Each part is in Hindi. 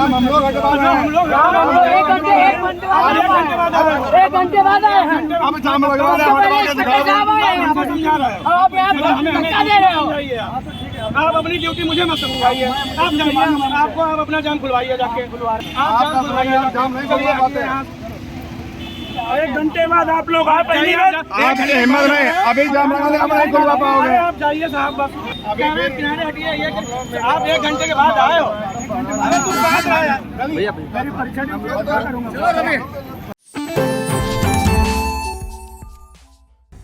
हम लोग एक घंटे बाद आए हैं। अब जाम लगा रहे हैं। आप अपनी ड्यूटी मुझे मत समझाइए। आप जाइए, आपको आप अपना जाम खुलवाइए जाके। आप जाम खुलवाइए, जाम नहीं खुलवा पाते। 1 घंटे बाद आप लोग आप आपकी हिम्मत नहीं, अभी जाम लगा दे, अब नहीं खुलवा पाओगे। आप जाइए साहब, बस किनारे हटिए। आप 1 घंटे के बाद आए हो। अरे तुम बात रहे मेरी परीक्षा करूँगा।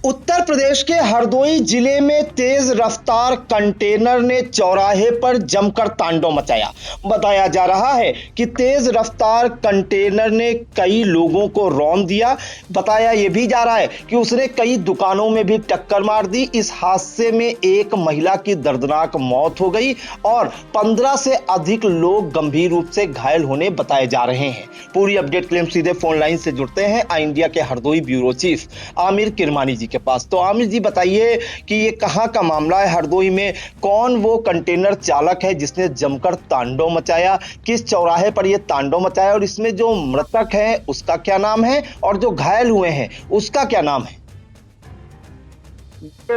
उत्तर प्रदेश के हरदोई जिले में तेज रफ्तार कंटेनर ने चौराहे पर जमकर तांडव मचाया। बताया जा रहा है कि तेज रफ्तार कंटेनर ने कई लोगों को रौंद दिया। बताया यह भी जा रहा है कि उसने कई दुकानों में भी टक्कर मार दी। इस हादसे में एक महिला की दर्दनाक मौत हो गई और 15 से अधिक लोग गंभीर रूप से घायल होने बताए जा रहे हैं। पूरी अपडेट के लिए सीधे फोन लाइन से जुड़ते हैं आई इंडिया के हरदोई ब्यूरो चीफ आमिर किरमानी जी के पास। तो आमिर जी बताइए कि ये कहां का मामला है हरदोई में, कौन वो कंटेनर चालक है जिसने जमकर तांडव मचाया, किस चौराहे पर ये तांडव मचाया और इसमें जो मृतक है उसका क्या नाम है और जो घायल हुए हैं उसका क्या नाम है?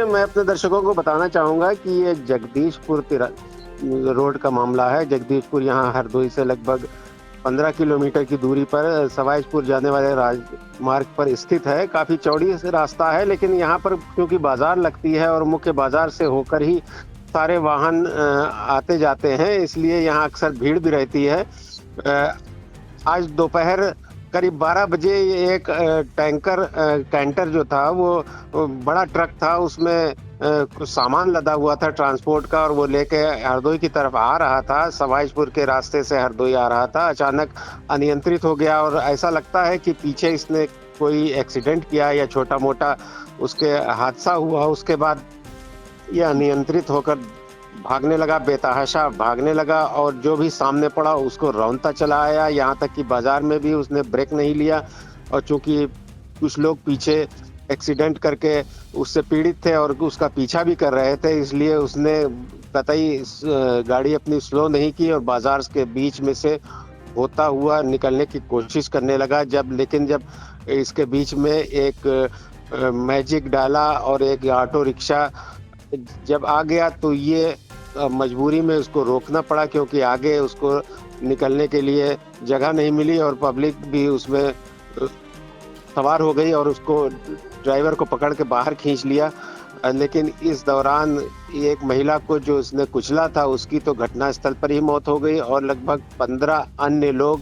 मैं अपने दर्शकों को बताना चाहूंगा कि ये जगदीशपुर रोड का मामला है। जगदीशपुर यहाँ हरदोई से लगभग 15 किलोमीटर की दूरी पर सवाईजपुर जाने वाले राजमार्ग पर स्थित है। काफी चौड़ी रास्ता है, लेकिन यहाँ पर क्योंकि बाजार लगती है और मुख्य बाजार से होकर ही सारे वाहन आते जाते हैं, इसलिए यहाँ अक्सर भीड़ भी रहती है। आज दोपहर करीब 12 बजे एक कैंटर जो था वो बड़ा ट्रक था, उसमें कुछ सामान लदा हुआ था ट्रांसपोर्ट का और वो लेके हरदोई की तरफ आ रहा था। सवाईजपुर के रास्ते से हरदोई आ रहा था, अचानक अनियंत्रित हो गया और ऐसा लगता है कि पीछे इसने कोई एक्सीडेंट किया या छोटा मोटा उसके हादसा हुआ। उसके बाद ये अनियंत्रित होकर भागने लगा, बेतहाशा भागने लगा और जो भी सामने पड़ा उसको रौंदता चला आया। यहाँ तक कि बाजार में भी उसने ब्रेक नहीं लिया और चूंकि कुछ लोग पीछे एक्सीडेंट करके उससे पीड़ित थे और उसका पीछा भी कर रहे थे, इसलिए उसने कतई गाड़ी अपनी स्लो नहीं की और बाजार के बीच में से होता हुआ निकलने की कोशिश करने लगा। लेकिन जब इसके बीच में एक मैजिक डाला और एक ऑटो रिक्शा जब आ गया तो ये मजबूरी में उसको रोकना पड़ा, क्योंकि आगे उसको निकलने के लिए जगह नहीं मिली और पब्लिक भी उसमें सवार हो गई और उसको ड्राइवर को पकड़ के बाहर खींच लिया। लेकिन इस दौरान एक महिला को जो उसने कुचला था उसकी तो घटनास्थल पर ही मौत हो गई और लगभग 15 अन्य लोग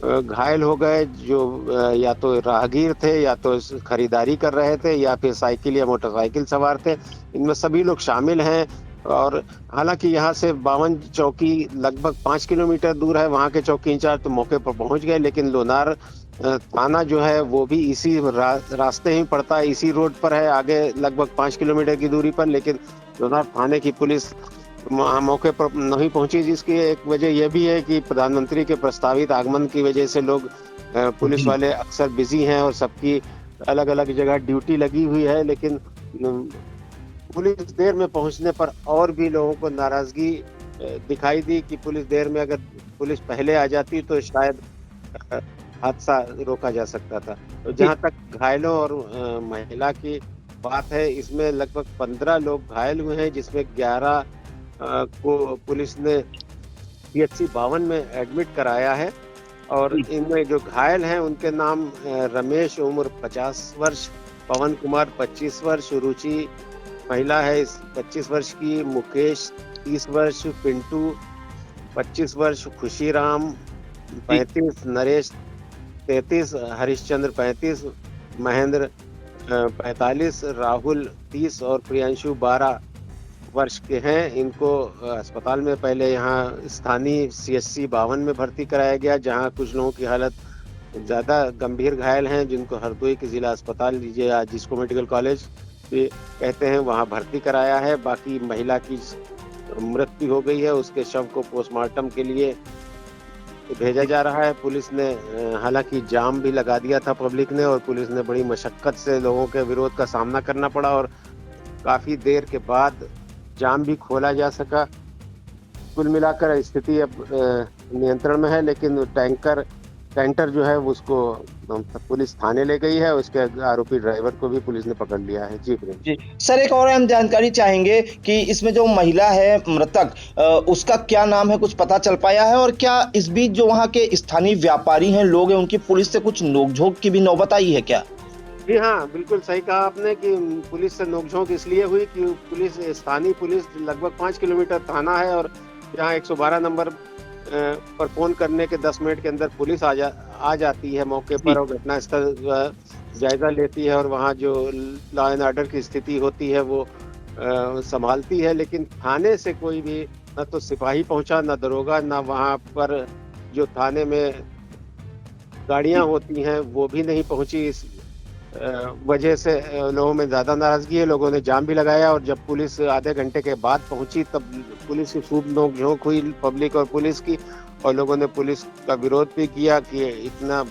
घायल हो गए, जो या तो राहगीर थे या तो खरीदारी कर रहे थे या फिर साइकिल या मोटरसाइकिल सवार थे। इनमें सभी लोग शामिल हैं और हालांकि यहाँ से 52 चौकी लगभग 5 किलोमीटर दूर है। वहाँ के चौकी इंचार्ज तो मौके पर पहुँच गए, लेकिन लोनार थाना जो है वो भी इसी रास्ते ही पड़ता है, इसी रोड पर है, आगे लगभग 5 किलोमीटर की दूरी पर। लेकिन लोनार थाने की पुलिस मौके पर नहीं पहुंची, जिसकी एक वजह यह भी है कि प्रधानमंत्री के प्रस्तावित आगमन की वजह से लोग पुलिस वाले अक्सर बिजी हैं और सबकी अलग अलग जगह ड्यूटी लगी हुई है। लेकिन पुलिस देर में पहुंचने पर और भी लोगों को नाराजगी दिखाई दी कि पुलिस देर में, अगर पुलिस पहले आ जाती तो शायद हादसा रोका जा सकता था। तो जहां तक घायलों और महिला की बात है, इसमें लगभग 15 लोग घायल हुए हैं, जिसमें 11 को पुलिस ने PHC 52 में एडमिट कराया है और इनमें जो घायल हैं उनके नाम रमेश उम्र 50 वर्ष, पवन कुमार 25 वर्ष, रुचि महिला है 25 वर्ष की, मुकेश 30 वर्ष, पिंटू 25 वर्ष, खुशीराम 35, नरेश 33, हरिश्चंद्र 35, महेंद्र 45, राहुल 30 और प्रियांशु 12 वर्ष के हैं। इनको अस्पताल में पहले यहाँ स्थानीय CHC 52 में भर्ती कराया गया, जहाँ कुछ लोगों की हालत ज़्यादा गंभीर घायल हैं, जिनको हरदोई के जिला अस्पताल या जिसको मेडिकल कॉलेज भी कहते हैं वहाँ भर्ती कराया है। बाकी महिला की मृत्यु हो गई है, उसके शव को पोस्टमार्टम के लिए भेजा जा रहा है। पुलिस ने हालांकि जाम भी लगा दिया था पब्लिक ने और पुलिस ने बड़ी मशक्कत से लोगों के विरोध का सामना करना पड़ा और काफ़ी देर के बाद जाम भी खोला जा सका। कुल मिलाकर स्थिति अब नियंत्रण में है, लेकिन कैंटर जो है उसको पुलिस थाने ले गई है। उसके आरोपी ड्राइवर को भी पुलिस ने पकड़ लिया है। जी प्रिंस जी सर, एक और हम जानकारी चाहेंगे कि इसमें जो महिला है मृतक, उसका क्या नाम है, कुछ पता चल पाया है? और क्या इस बीच जो वहाँ के स्थानीय व्यापारी हैं, लोग हैं, उनकी पुलिस से कुछ नोकझोंक की भी नौबत आई है क्या? जी हाँ, बिल्कुल सही कहा आपने कि पुलिस से नोकझोंक इसलिए हुई कि स्थानीय पुलिस लगभग 5 किलोमीटर थाना है और यहाँ 112 नंबर पर फोन करने के 10 मिनट के अंदर पुलिस आ जाती है मौके पर और घटनास्थल जायजा लेती है और वहाँ जो लॉ एंड ऑर्डर की स्थिति होती है वो संभालती है। लेकिन थाने से कोई भी, न तो सिपाही पहुंचा, न दरोगा, न वहाँ पर जो थाने में गाड़ियां होती हैं वो भी नहीं पहुंची। इस वजह से लोगों में ज्यादा नाराजगी है। लोगों ने जाम भी लगाया और जब पुलिस आधे घंटे के बाद पहुंची तब पुलिस की खूब नोक-झोंक हुई, पब्लिक और पुलिस की, और लोगों ने पुलिस का विरोध भी किया कि इतना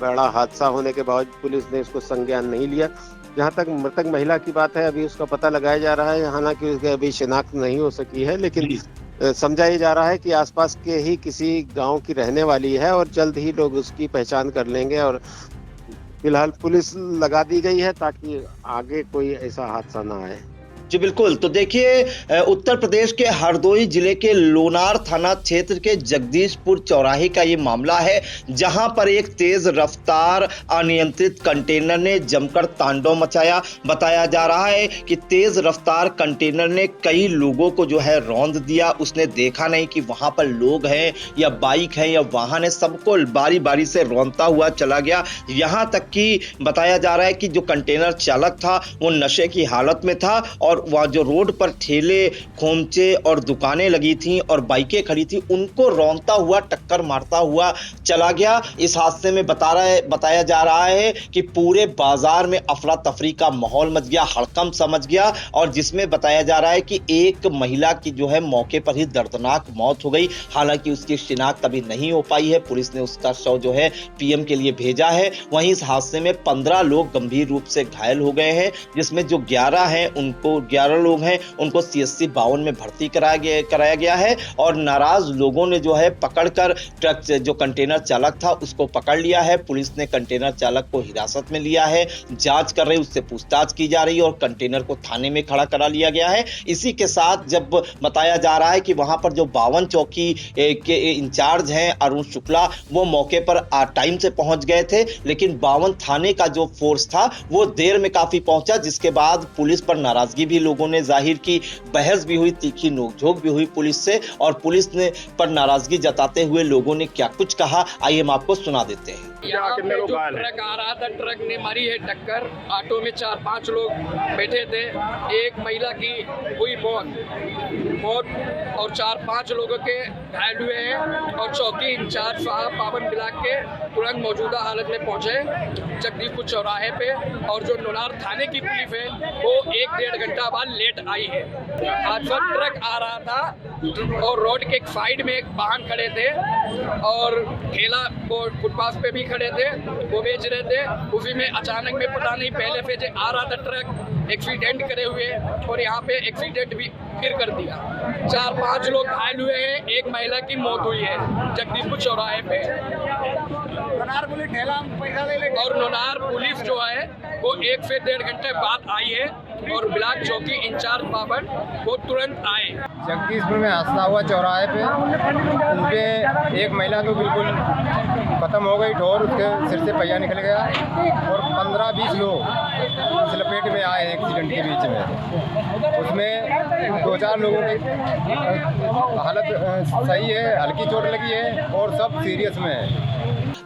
बड़ा हादसा होने के बावजूद पुलिस ने इसको संज्ञान नहीं लिया। जहाँ तक मृतक महिला की बात है, अभी उसका पता लगाया जा रहा है। हालांकि उसकी अभी शिनाख्त नहीं हो सकी है, लेकिन समझा ये जा रहा है कि आसपास के ही किसी गांव की रहने वाली है और जल्द ही लोग उसकी पहचान कर लेंगे। और फिलहाल पुलिस लगा दी गई है ताकि आगे कोई ऐसा हादसा ना आए। जी बिल्कुल। तो देखिए, उत्तर प्रदेश के हरदोई जिले के लोनार थाना क्षेत्र के जगदीशपुर चौराहे का ये मामला है, जहां पर एक तेज रफ्तार अनियंत्रित कंटेनर ने जमकर तांडव मचाया। बताया जा रहा है कि तेज रफ्तार कंटेनर ने कई लोगों को जो है रौंद दिया। उसने देखा नहीं कि वहां पर लोग हैं या बाइक है या वाहन है, सबको बारी बारी से रौंदता हुआ चला गया। यहां तक कि बताया जा रहा है कि जो कंटेनर चालक था वो नशे की हालत में था और वहाँ जो रोड पर ठेले, खोमचे और दुकानें लगी थी और बाइकें खड़ी थी, उनको रौंदता हुआ, टक्कर मारता हुआ चला गया। इस हादसे में बताया जा रहा है कि पूरे बाजार में अफरा तफरी का माहौल मच गया, हड़कंप समझ गया, और जिसमें बताया जा रहा है कि एक महिला की जो है मौके पर ही दर्दनाक मौत हो गई। हालांकि उसकी शिनाख्त अभी नहीं हो पाई है। पुलिस ने उसका शव जो है पीएम के लिए भेजा है। वहीं इस हादसे में 15 लोग गंभीर रूप से घायल हो गए हैं, जिसमें जो 11 लोग हैं उनको CSC 52 में भर्ती कराया गया है। और नाराज लोगों ने जो है पकड़कर ट्रक जो कंटेनर चालक था उसको पकड़ लिया है। पुलिस ने कंटेनर चालक को हिरासत में लिया है, जांच कर रही, उससे पूछताछ की जा रही है और कंटेनर को थाने में खड़ा करा लिया गया है। इसी के साथ जब बताया जा रहा है कि वहां पर जो 52 चौकी के इंचार्ज हैं अरुण शुक्ला, वो मौके पर टाइम से पहुंच गए थे, लेकिन 52 थाने का जो फोर्स था वो देर में काफी पहुंचा, जिसके बाद पुलिस पर नाराजगी भी लोगों ने जाहिर की, बहस भी हुई, तीखी नोकझोंक भी हुई पुलिस से। और पुलिस ने पर नाराजगी जताते हुए लोगों ने क्या कुछ कहा, आइए हम आपको सुना देते हैं। यहाँ पे जो ट्रक आ रहा था, ट्रक ने मारी है टक्कर। ऑटो में 4-5 लोग बैठे थे। एक महिला की हुई मौत और 4-5 लोगों के घायल हुए हैं। और चौकी इंचार्ज साहब पावन ब्लॉक के तुरंत मौजूदा हालत में पहुंचे जगदीशपुर चौराहे पे। और जो लोनार थाने की पुलिस है वो 1-1.5 घंटा बाद लेट आई है। आज ट्रक आ रहा था और रोड के एक साइड में एक वाहन खड़े थे और ठेला वो फुटपाथ पे भी खड़े थे, वो बेच रहे थे। उसी में अचानक में पता नहीं पहले से आ रहा था ट्रक, एक्सीडेंट करे हुए और यहाँ पे एक्सीडेंट भी फिर कर दिया। 4-5 लोग घायल हुए हैं, एक महिला की मौत हुई है जगदीशपुर चौराहे पे। और लोनार पुलिस जो है वो 1 से 1.5 घंटे बाद आई है और ब्लॉक चौकी इंचार्ज पावन वो तुरंत आए। जगदीशपुर में हादसा हुआ चौराहे पे, उनके एक महिला तो बिल्कुल खत्म हो गई, ठोर उसके सिर से पहिया निकल गया और 15-20 लोग उस लपेट में आए एक्सीडेंट के बीच में। उसमें 2-4 लोगों की हालत सही है, हल्की चोट लगी है और सब सीरियस में है।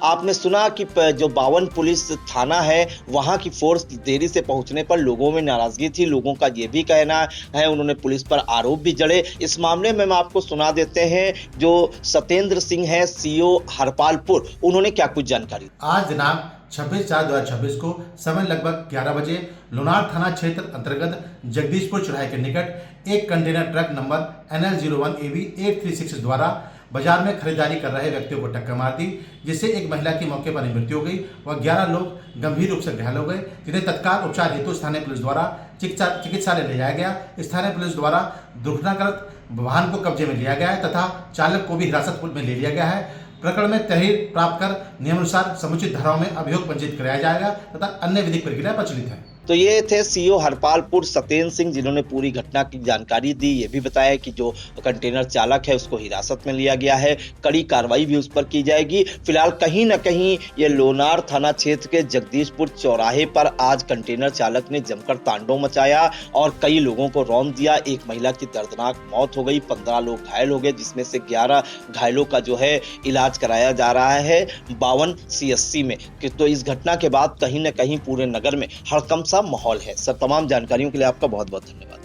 आपने सुना कि जो 52 पुलिस थाना है वहां की फोर्स देरी से पहुंचने पर लोगों में नाराजगी थी। लोगों का ये भी कहना है, उन्होंने पुलिस पर आरोप भी जड़े। इस मामले में हम आपको सुना देते हैं जो सत्येंद्र सिंह है, CO हरपालपुर, उन्होंने क्या कुछ जानकारी। आज दिनांक 26/4/2026 को समय लगभग 11 बजे लोनार थाना क्षेत्र अंतर्गत जगदीशपुर चौराहे के निकट एक कंटेनर ट्रक नंबर NL01AB 836 द्वारा बाजार में खरीदारी कर रहे व्यक्तियों को टक्कर मार दी, जिससे एक महिला की मौके पर ही मृत्यु हो गई व 11 लोग गंभीर रूप से घायल हो गए, जिन्हें तत्काल उपचार हेतु स्थानीय पुलिस द्वारा चिकित्सालय ले जाया गया। स्थानीय पुलिस द्वारा दुर्घटनाग्रस्त वाहन को कब्जे में लिया गया है तथा चालक को भी हिरासत में ले लिया गया है। प्रकरण में तहरीर प्राप्त कर नियमानुसार समुचित धाराओं में अभियोग पंजीकृत कराया जाएगा तथा अन्य विधिक प्रक्रिया प्रचलित है। तो ये थे सीओ हरपालपुर सत्येंद्र सिंह, जिन्होंने पूरी घटना की जानकारी दी। ये भी बताया कि जो कंटेनर चालक है उसको हिरासत में लिया गया है, कड़ी कार्रवाई भी उस पर की जाएगी। फिलहाल कहीं न कहीं ये लोनार थाना क्षेत्र के जगदीशपुर चौराहे पर आज कंटेनर चालक ने जमकर तांडव मचाया और कई लोगों को रौंद दिया। एक महिला की दर्दनाक मौत हो गई, 15 लोग घायल हो गए, जिसमें से 11 घायलों का जो है इलाज कराया जा रहा है 52 CSC में। तो इस घटना के बाद कहीं न कहीं पूरे नगर में हड़कंप सा माहौल है। सब तमाम जानकारियों के लिए आपका बहुत बहुत धन्यवाद।